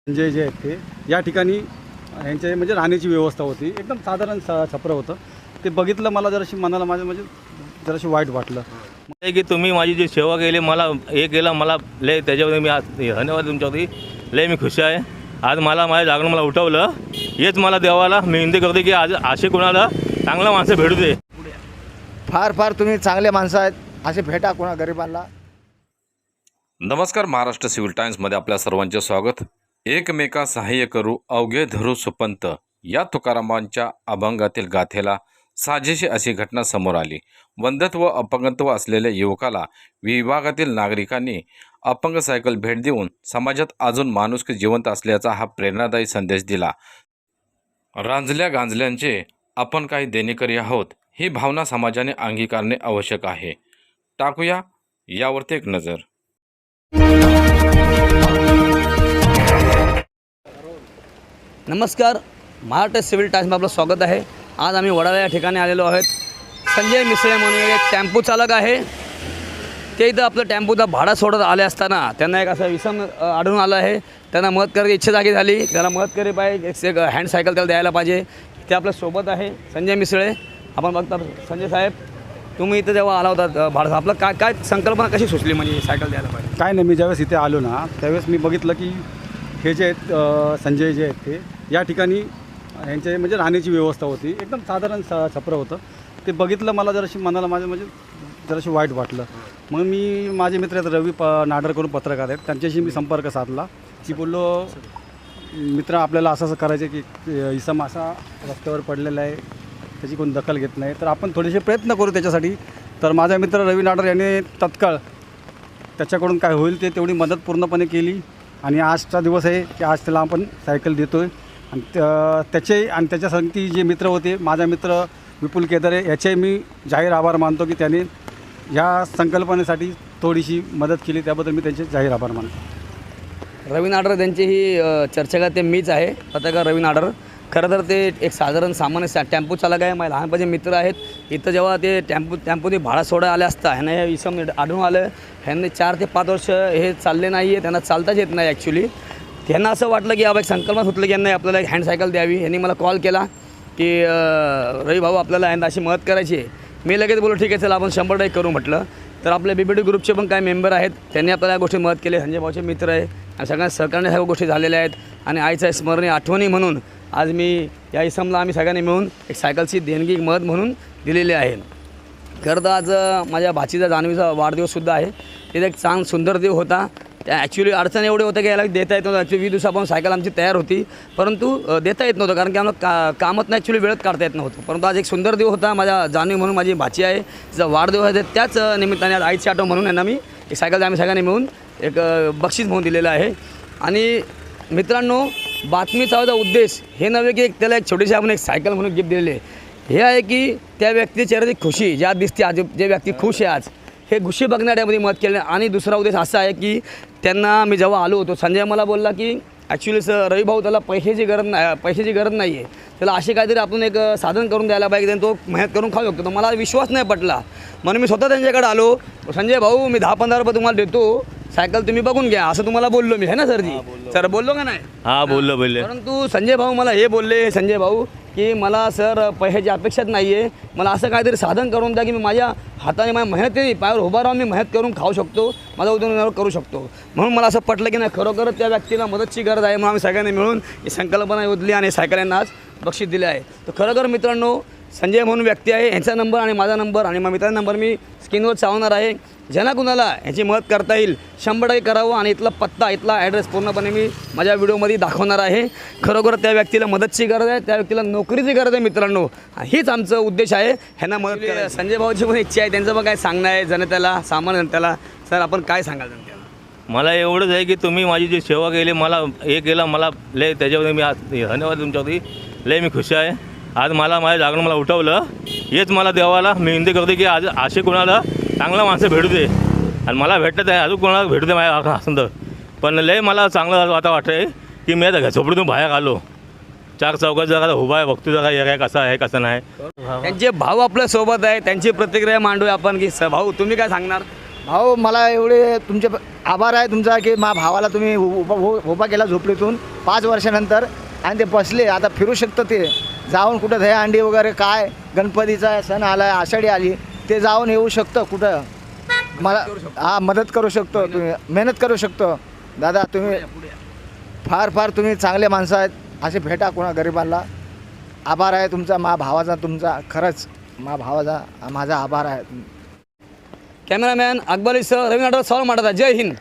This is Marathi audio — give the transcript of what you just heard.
संजय जे आहेत ते या ठिकाणी यांचे म्हणजे राहण्याची व्यवस्था होती, एकदम साधारण छप्र होतं. ते बघितलं मला जराशी मनाला माझ्या म्हणजे जराशी वाईट वाटलं की तुम्ही माझी जी सेवा केली, मला हे केलं, मला लय त्याच्यामध्ये मी आज धन्यवाद तुमच्यावरती. लय मी खुश आहे. आज मला माझ्या जागरण मला उठवलं, हेच मला देवाला मी विनंती करते की आज असे कोणाला चांगला माणसं भेटू दे. फार फार तुम्ही चांगले माणसं आहेत, असे भेटा कोणा गरिबांना. नमस्कार, महाराष्ट्र सिव्हिल टाइम्समध्ये आपल्या सर्वांचे स्वागत. एकमेका सहाय्य करू अवघे धरू सुपंत या तुकारामांच्या अभंगातील गाथेला साजेशी अशी घटना समोर आली. वंध्यत्व व अपंगत्व असलेल्या युवकाला विभागातील नागरिकांनी अपंग सायकल भेट देऊन समाजात अजून माणुसकी जिवंत असल्याचा हा प्रेरणादायी संदेश दिला. रांजल्या गांजल्यांचे आपण काही देणेकरी आहोत ही भावना समाजाने अंगीकारणे आवश्यक आहे. टाकूया यावरती एक नजर. नमस्कार, महाराष्ट्र सिव्हिल टाइम्समध्ये आपलं स्वागत आहे. आज आम्ही वडाळा या ठिकाणी आलेलो आहोत. संजय मिसळे म्हणून एक टेम्पो चालक आहे. ते इथं आपलं टेम्पोचा भाडा सोडत आले असताना त्यांना एक असं विषम आढळून आलं आहे. त्यांना मदत करायची इच्छा जागी झाली. त्याला मदत केली पाहिजे, एक हँड सायकल त्याला द्यायला पाहिजे. ते आपल्या सोबत आहे संजय मिसळे. आपण बघता संजय साहेब, तुम्ही इथं जेव्हा आला होता भाडं, आपलं काय काय संकल्पना कशी सुचली म्हणजे सायकल द्यायला पाहिजे? काय नाही, मी ज्यावेळेस इथे आलो ना त्यावेळेस मी बघितलं की हे जे आहेत संजय जे आहेत ते या ठिकाणी यांचे म्हणजे राहण्याची व्यवस्था होती, एकदम साधारण छप्र होतं. ते बघितलं मला जराशी मनाला माझ्या म्हणजे जराशी वाईट वाटलं. मग मी माझे मित्र आहेत रवी नाडर करून पत्रकार आहेत, त्यांच्याशी मी संपर्क साधला. ती बोललो, मित्र आपल्याला असं करायचं की इसम असा रस्त्यावर पडलेला आहे, त्याची कोणी दखल घेत नाही, तर आपण थोडेसे प्रयत्न करू त्याच्यासाठी. तर माझा मित्र रवी नाडर याने तत्काळ त्याच्याकडून काय होईल ते तेवढी मदत पूर्णपणे केली. आणि आजचा दिवस आहे की आज त्याला आपण सायकल देतो आहे. आणि त्याचे आणि त्याच्या संगती जे मित्र होते, माझा मित्र विपुल केदारे, याचे मी जाहीर आभार मानतो की त्याने ह्या संकल्पनेसाठी थोडीशी मदत केली, त्याबद्दल मी त्यांचे जाहीर आभार मानतो. रवी नाडर त्यांची ही चर्चा करते मीच आहे, पत्रकार रवी नाडर. खरं तर ते एक साधारण सामान्य टेम्पो चालक आहे. माझे लहानपणाचे मित्र आहेत. इथं जेव्हा ते टेम्पोने भाडा सोडायला आले असता ह्यांना हे इसम आढळून आलं. ह्यांनी 4 ते 5 वर्ष हे चालले नाही आहे, त्यांना चालताच येत नाही ॲक्च्युली. त्यांना असं वाटलं की बाबा एक संकल्पना सुचलं की यांना आपल्याला एक हँड सायकल द्यावी. यांनी मला कॉल केला की रवी भाऊ आपल्याला यांना अशी मदत करायची आहे. मी लगेच बोललो ठीक आहे, चला आपण 100% करू म्हटलं. तर आपले BBT ग्रुपचे पण काही मेंबर आहेत, त्यांनी आपल्याला या गोष्टी मदत केली. संजय भाऊचे मित्र आहे आणि सगळ्यांना सहकार्याने ह्या गोष्टी झालेल्या आहेत. आणि आईच्या स्मरणीय आठवणी म्हणून आज मी या इसमला आम्ही सगळ्यांनी मिळून एक सायकलची देणगी मदत म्हणून दिलेली आहे. खरं तर आज माझ्या भाचीचा जान्हवीचा वाढदिवससुद्धा आहे. तिथे एक सुंदर देव होता. त्या ॲक्च्युली अडचण एवढे होतं की याला देता येत नव्हतं. ॲक्च्युली 20 दिवसापासून सायकल आमची तयार होती, परंतु देता येत नव्हतं कारण की आम्हाला कामात नाही ॲक्च्युली वेळेत काढता येत नव्हतं. परंतु आज एक सुंदर देव होता. माझ्या जान्हवी म्हणून माझी भाची आहे, तिचा वाढदिवस आहे. त्याच निमित्ताने आज आईची आठवण म्हणून यांना मी एक सायकल आम्ही सगळ्यांनी मिळून एक बक्षीस म्हणून दिलेलं आहे. आणि मित्रांनो, बातमीचा उद्देश हे नव्हे की त्याला एक छोटीशी आपण एक सायकल म्हणून गिफ्ट दिलेली आहे. हे आहे की त्या व्यक्तीच्या चेहऱ्याची खुशी ज्या दिसते आज, जे व्यक्ती खुश आहे आज, हे खुशी बघण्यामध्ये मदत केलं. आणि दुसरा उद्देश असा आहे की त्यांना मी जेव्हा आलो होतो, संजय मला बोलला की ॲक्च्युली रवी भाऊ त्याला पैशाची गरज नाही आहे, त्याला असे काहीतरी आपण एक साधन करून द्यायला पाहिजे, तो मेहनत करून खाऊ शकतो. तर मला विश्वास नाही पटला, म्हणून मी स्वतः त्यांच्याकडे आलो. संजय भाऊ मी 10-15 रुपये तुम्हाला देतो, सायकल तुम्ही बघून घ्या, असं तुम्हाला बोललो मी, है ना सरजी? सर बोललो का नाही? हां बोललो. परंतु संजय भाऊ मला हे बोलले, संजय भाऊ की मला सर पैशाची अपेक्षाच नाही आहे, मला असं काहीतरी साधन करून द्या की मी माझ्या हाताने माझ्या मेहनतीने पायावर उभा राहून मी मेहनत करून खाऊ शकतो, माझा उदरनिर्वाह करू शकतो. म्हणून मला असं पटलं की नाही, खरोखरच त्या व्यक्तीला मदतची गरज आहे. म्हणून आम्ही सगळ्यांनी मिळून ही संकल्पना योजली आणि सायकल यांना आज बक्षीस दिले आहे. तर खरोखर मित्रांनो, संजय म्हणून व्यक्ती आहे, यांचा नंबर आणि माझा नंबर आणि मग मित्रांचा नंबर मी स्क्रीनवर चावणार आहे. ज्यांना कुणाला ह्याची मदत करता येईल 100% करावं. आणि इथला पत्ता, इथला ॲड्रेस पूर्णपणे मी माझ्या व्हिडिओमध्ये दाखवणार आहे. खरोखर त्या व्यक्तीला मदतची गरज आहे, त्या व्यक्तीला नोकरीची गरज आहे मित्रांनो. हीच आमचं उद्देश आहे, ह्यांना मदत करायची. संजय भाऊची पण इच्छा आहे, त्यांचं पण काय सांगणं आहे जनतेला, सामान्य जनतेला. सर आपण काय सांगाल जनतेला? मला एवढंच आहे की तुम्ही माझी जी सेवा केली, मला हे केलं, मला लय त्याच्यामध्ये मी आज धन्यवाद तुमच्यावरती. लय मी खुश आहे. आज मला माझ्या जागरण मला उठवलं, हेच मला देवाला मी विनंती करते की आज असे कोणाला चांगला माणसं भेटू दे. आणि मला भेटत आहे, अजून कोणाला भेटू दे माझ्या असं. पण लय मला चांगलं आता वाटतं आहे की मी आता झोपडीतून बाहेर आलो, 4 चौकात जगा उभा आहे, बघतो जगा हे काय कसं आहे कसं नाही. त्यांचे भाऊ आपल्या सोबत आहे, त्यांची प्रतिक्रिया मांडूया आपण की भाऊ तुम्ही काय सांगणार? अहो मला एवढे तुमचे आभार आहे तुमचा की मा भावाला तुम्ही उभा केला झोपडीतून 5 वर्षानंतर आणि ते बसले आता फिरू शकतं ते जाऊन कुठं दहीहंडी वगैरे काय गणपतीचा सण आला आहे आषाढी आली ते जाऊन येऊ शकतं कुठं मला मदत करू शकतो तुम्ही मेहनत करू शकतो दादा तुम्ही फार तुम्ही चांगले माणसं आहेत असे भेटा कोणा गरिबांना आभार आहे तुमचा मा भावाचा तुमचा खरंच मा भावाचा माझा आभार आहे कॅमेरामॅन अकबर सर रवीन आडर सॉल्व माडता जय हिंद